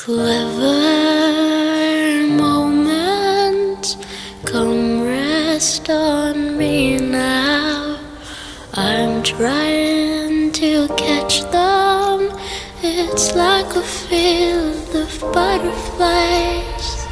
Clever moments, come rest on me now. I'm trying to catch them. It's like a field of butterflies.